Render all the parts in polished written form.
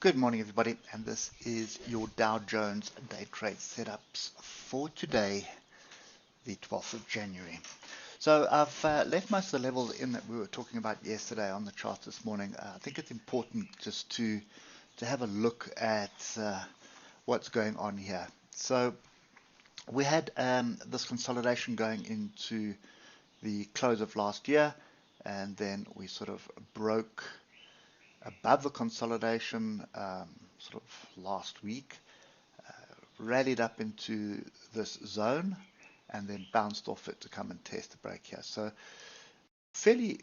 Good morning, everybody, and this is your Dow Jones day trade setups for today, the 12th of January. So I've left most of the levels in that we were talking about yesterday on the chart this morning. I think it's important just to have a look at what's going on here. So we had this consolidation going into the close of last year, and then we sort of broke above the consolidation sort of last week, rallied up into this zone, and then bounced off it to come and test the break here. So fairly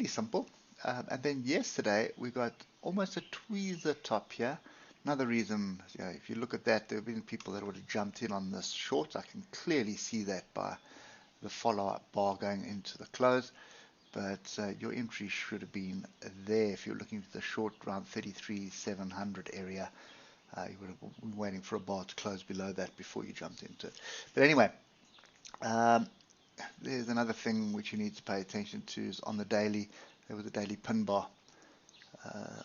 simple. And then yesterday we got almost a tweezer top here. Another reason, if you look at that, there have been people that would have jumped in on this short. I can clearly see that by the follow-up bar going into the close. But your entry should have been there. If you're looking at the short around 33,700 area, you would have been waiting for a bar to close below that before you jumped into it. But anyway, there's another thing which you need to pay attention to is on the daily. There was a daily pin bar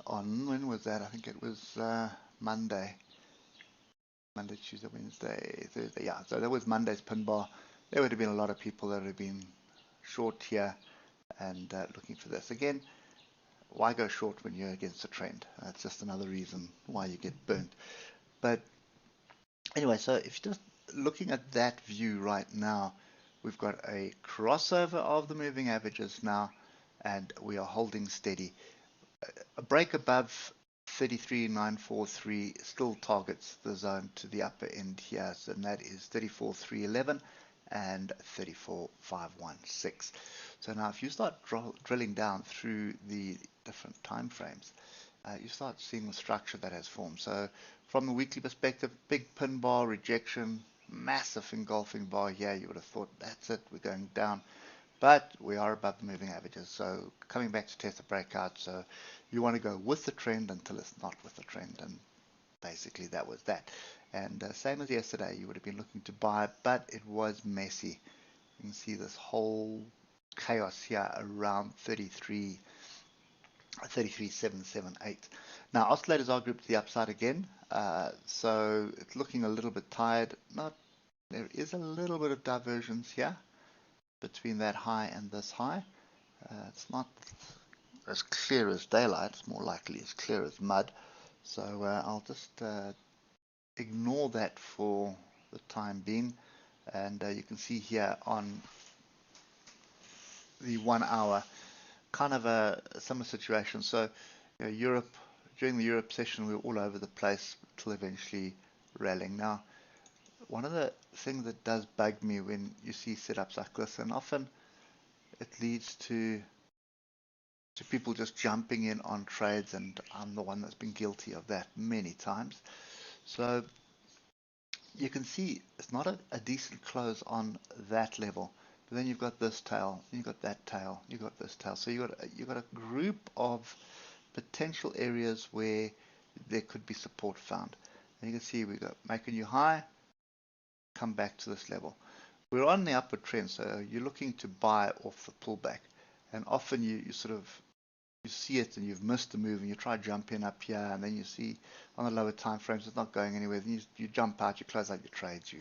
on, when was that? I think it was Monday, Tuesday, Wednesday, Thursday. Yeah, so that was Monday's pin bar. There would have been a lot of people that would have been short here and looking for this. Again, why go short when you're against the trend? That's just another reason why you get burnt. But anyway, so if you're just looking at that view right now, we've got a crossover of the moving averages now, and we are holding steady. A break above 33,943 still targets the zone to the upper end here, so that is 34,311 and 34,516. So now if you start drilling down through the different time frames, you start seeing the structure that has formed. So from a weekly perspective, big pin bar, rejection, massive engulfing bar here. You would have thought that's it, we're going down. But we are above the moving averages. So coming back to test the breakout. So you want to go with the trend until it's not with the trend. And basically that was that. And same as yesterday, you would have been looking to buy, but it was messy. You can see this whole chaos here around 33,778. Now oscillators are grouped to the upside again, so it's looking a little bit tired. There is a little bit of divergence here between that high and this high. It's not as clear as daylight, it's more likely as clear as mud. So I'll just ignore that for the time being, and you can see here on the 1 hour kind of a similar situation. So Europe, during the Europe session, we were all over the place till eventually rallying. Now one of the things that does bug me when you see setups like this, and often it leads to people just jumping in on trades, and I'm the one that's been guilty of that many times. So you can see it's not a decent close on that level, but then you've got this tail, you've got that tail, you've got this tail. So you've got a group of potential areas where there could be support found. And you can see we got make a new high, come back to this level. We're on the upward trend, so you're looking to buy off the pullback, and often you see it and you've missed the move and you try to jump in up here, and then you see on the lower time frames it's not going anywhere, then you jump out, you close out your trades, you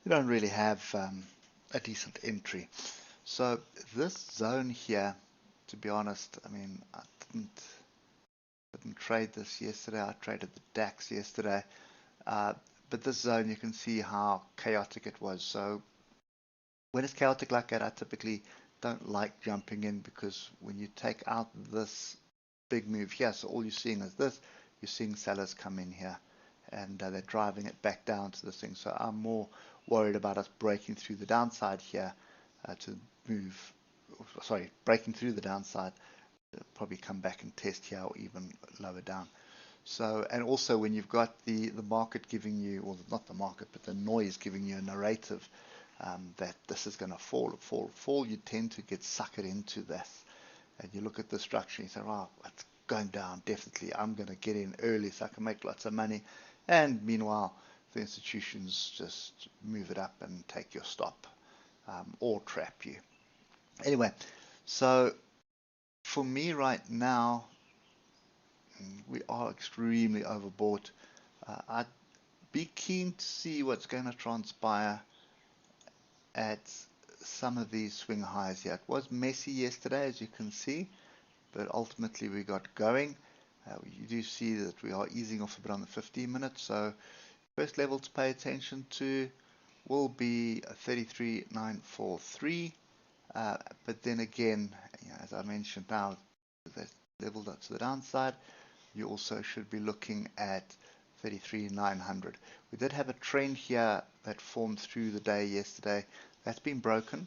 don't really have a decent entry. So this zone here, to be honest, I mean, I didn't trade this yesterday. I traded the DAX yesterday, but this zone, you can see how chaotic it was. So when it's chaotic like that, I typically don't like jumping in, because when you take out this big move here, so all you're seeing is this, you're seeing sellers come in here, and they're driving it back down to this thing. So I'm more worried about us breaking through the downside here breaking through the downside, probably come back and test here or even lower down. So, and also when you've got the market giving you, or not the market, but the noise giving you a narrative that this is going to fall, you tend to get suckered into this. And you look at the structure and you say, oh, it's going down, definitely. I'm going to get in early so I can make lots of money. And meanwhile, the institutions just move it up and take your stop or trap you. Anyway, so for me right now, We are extremely overbought. I'd be keen to see what's going to transpire at some of these swing highs here. It was messy yesterday, as you can see, but ultimately we got going. You do see that we are easing off a bit on the 15 minutes, so first level to pay attention to will be 33,943, but then again, as I mentioned now, that's leveled up to the downside. You also should be looking at 33,900. We did have a trend here that formed through the day yesterday. That's been broken.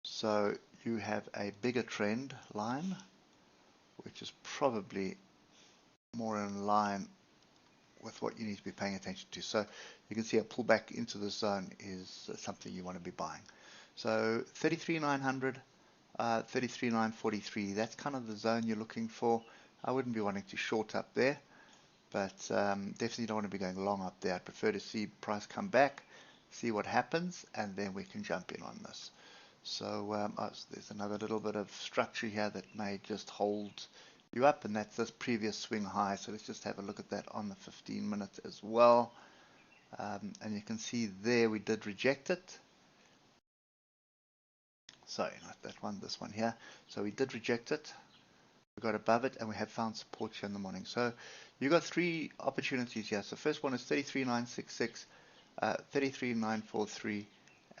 So you have a bigger trend line, which is probably more in line with what you need to be paying attention to. So you can see a pullback into the zone is something you want to be buying. So 33,900, 33,943, that's kind of the zone you're looking for. I wouldn't be wanting to short up there, but definitely don't want to be going long up there. I'd prefer to see price come back, see what happens, and then we can jump in on this. So there's another little bit of structure here that may just hold you up, and that's this previous swing high. So let's just have a look at that on the 15 minutes as well. And you can see there we did reject it. Sorry, not that one, this one here. So we did reject it. We got above it, and we have found support here in the morning. So you got three opportunities here. So first one is 33,966, 33,943,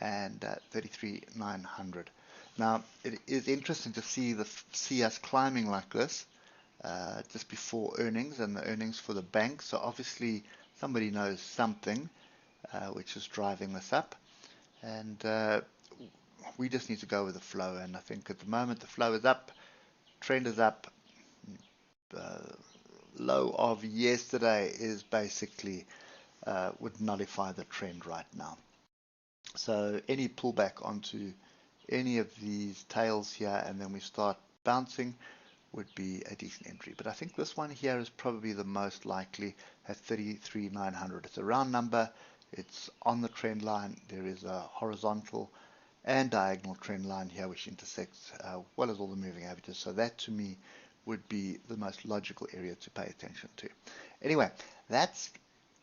and 33,900. Now it is interesting to see us climbing like this just before earnings, and the earnings for the bank. So obviously somebody knows something which is driving this up, and we just need to go with the flow. And I think at the moment the flow is up, trend is up. Low of yesterday is basically would nullify the trend right now. So any pullback onto any of these tails here, and then we start bouncing, would be a decent entry. But I think this one here is probably the most likely at 33,900. It's a round number. It's on the trend line. There is a horizontal and diagonal trend line here which intersects well as all the moving averages. So that to me would be the most logical area to pay attention to. Anyway, that's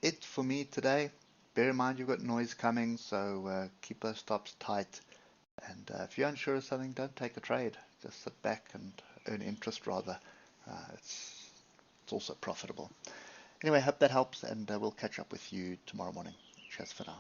it for me today. Bear in mind you've got noise coming, so keep those stops tight. And if you're unsure of something, don't take a trade. Just sit back and earn interest rather. It's also profitable. Anyway, hope that helps, and we'll catch up with you tomorrow morning. Cheers for now.